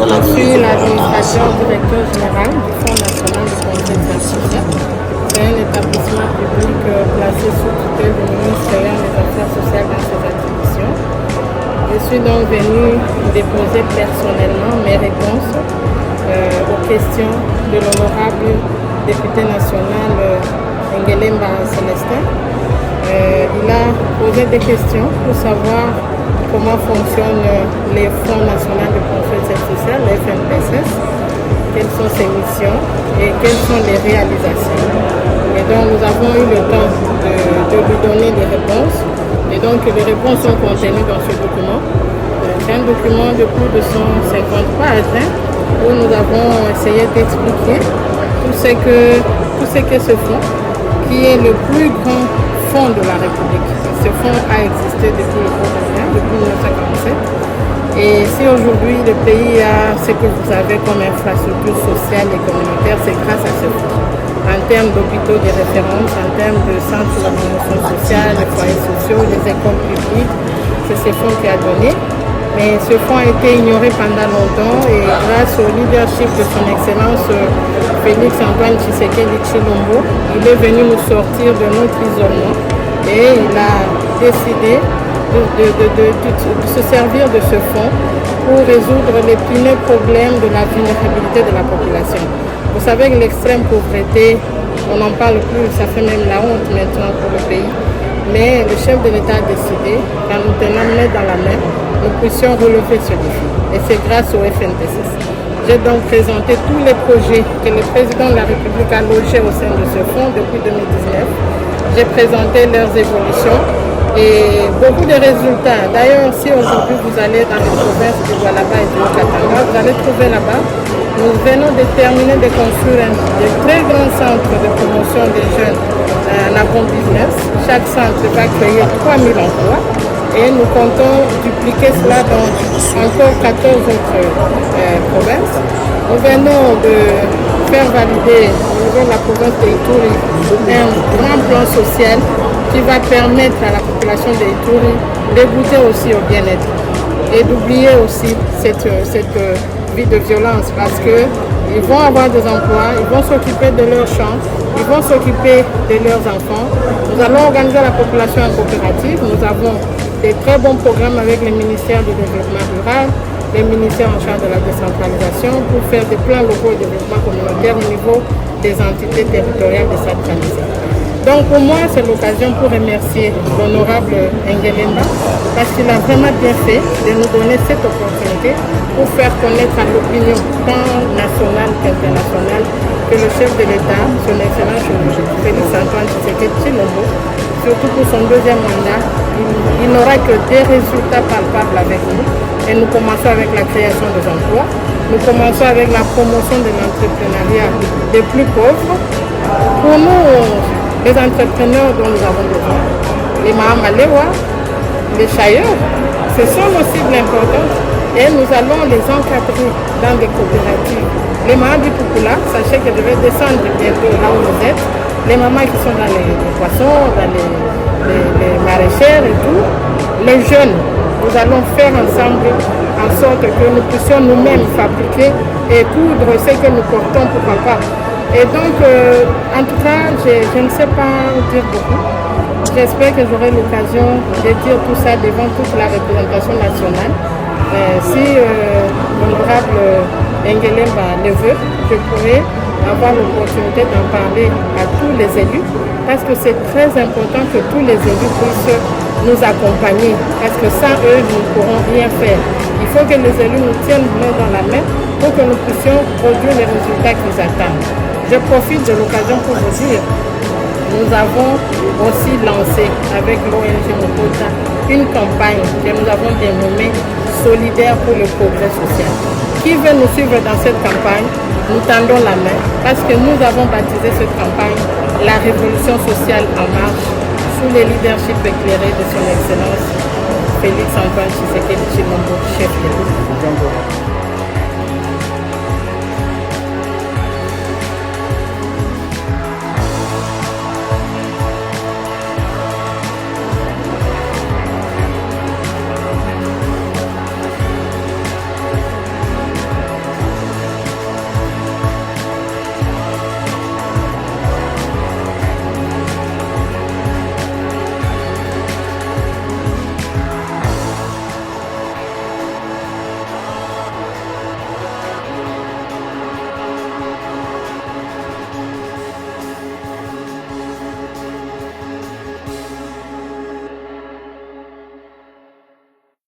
Je suis l'administrateur directeur général du Fonds national de protection sociale. C'est un établissement public placé sous tutelle du ministère des Affaires sociales dans ses attributions. Je suis donc venue déposer personnellement mes réponses aux questions de l'honorable député national Ngelemba Célestin. Il a posé des questions pour savoir comment fonctionnent les fonds nationaux de protection sociale, les FNPSS, quelles sont ses missions et quelles sont les réalisations. Et donc nous avons eu le temps de lui donner des réponses. Et donc les réponses sont contenues dans ce document. C'est un document de plus de 150 pages où nous avons essayé d'expliquer tout ce que ce fonds, qui est le plus grand fonds de la République. Ce fonds a existé depuis le Congrès, depuis 1947. Et si aujourd'hui le pays a ce que vous avez comme infrastructure sociale et communautaire, c'est grâce à ce fonds. En termes d'hôpitaux de référence, en termes de centres de promotion sociale, de foyers sociaux, des écoles publiques, c'est ce fonds qui a donné. Mais ce fonds a été ignoré pendant longtemps et grâce au leadership de son Excellence Félix Antoine Tshisekedi Tshilombo, il est venu nous sortir de notre isolement et il a décidé de se servir de ce fonds pour résoudre l'épineux problème de la vulnérabilité de la population. Vous savez que l'extrême pauvreté, on n'en parle plus, ça fait même la honte maintenant pour le pays. Mais le chef de l'État a décidé qu'en nous tenant main dans la main, nous puissions relever ce défi. Et c'est grâce au FNPSS. J'ai donc présenté tous les projets que le président de la République a logés au sein de ce fonds depuis 2019. J'ai présenté leurs évolutions et beaucoup de résultats. D'ailleurs, si aujourd'hui vous allez dans les provinces du Lualaba et du Katanga, vous allez trouver là-bas, nous venons de terminer de construire de très grands centres de promotion des jeunes en agro-business. Chaque centre va créer 3000 emplois. Et nous comptons dupliquer cela dans encore 14 autres provinces. Nous venons de faire valider au niveau de la province de Ituri un grand plan social qui va permettre à la population de Ituri de goûter aussi au bien-être et d'oublier aussi cette vie de violence parce qu'ils vont avoir des emplois, ils vont s'occuper de leurs champs, ils vont s'occuper de leurs enfants. Nous allons organiser la population en coopérative. Nous avons des très bons programmes avec les ministères du développement rural, les ministères en charge de la décentralisation pour faire des plans locaux de développement communautaire au niveau des entités territoriales décentralisées. Donc pour moi, c'est l'occasion pour remercier l'honorable Ngelemba parce qu'il a vraiment bien fait de nous donner cette opportunité pour faire connaître à l'opinion tant nationale qu'internationale que le chef de l'État, son Excellence Félix Antoine Tshisekedi Tshilombo, surtout pour son deuxième mandat, il n'aura que des résultats palpables avec nous. Et nous commençons avec la création des emplois, nous commençons avec la promotion de l'entrepreneuriat des plus pauvres. Pour nous, les entrepreneurs dont nous avons besoin, les Mahamalewa, les chailleurs, ce sont nos cibles importantes et nous allons les encadrer dans des coopératives. Les mamans du Pukula, sachez que je vais descendre bientôt là où vous êtes, les mamans qui sont dans les poissons, dans les maraîchères et tout, les jeunes, nous allons faire ensemble en sorte que nous puissions nous-mêmes fabriquer et coudre ce que nous portons, pourquoi pas. Et donc, en tout cas, je ne sais pas dire beaucoup. J'espère que j'aurai l'occasion de dire tout ça devant toute la représentation nationale. Si l'honorable Ngelemba le veut, je pourrai avoir l'opportunité d'en parler à tous les élus parce que c'est très important que tous les élus puissent nous accompagner parce que sans eux, nous ne pourrons rien faire. Il faut que les élus nous tiennent main dans la main pour que nous puissions produire les résultats qu'ils attendent. Je profite de l'occasion pour vous dire, nous avons aussi lancé avec l'ONG Mokota une campagne que nous avons dénommée Solidaire pour le progrès social. Qui veut nous suivre dans cette campagne? Nous tendons la main parce que nous avons baptisé cette campagne la Révolution sociale en marche sous le leadership éclairé de son Excellence Félix Antoine Tshisekedi Tshilombo, chef de l'État.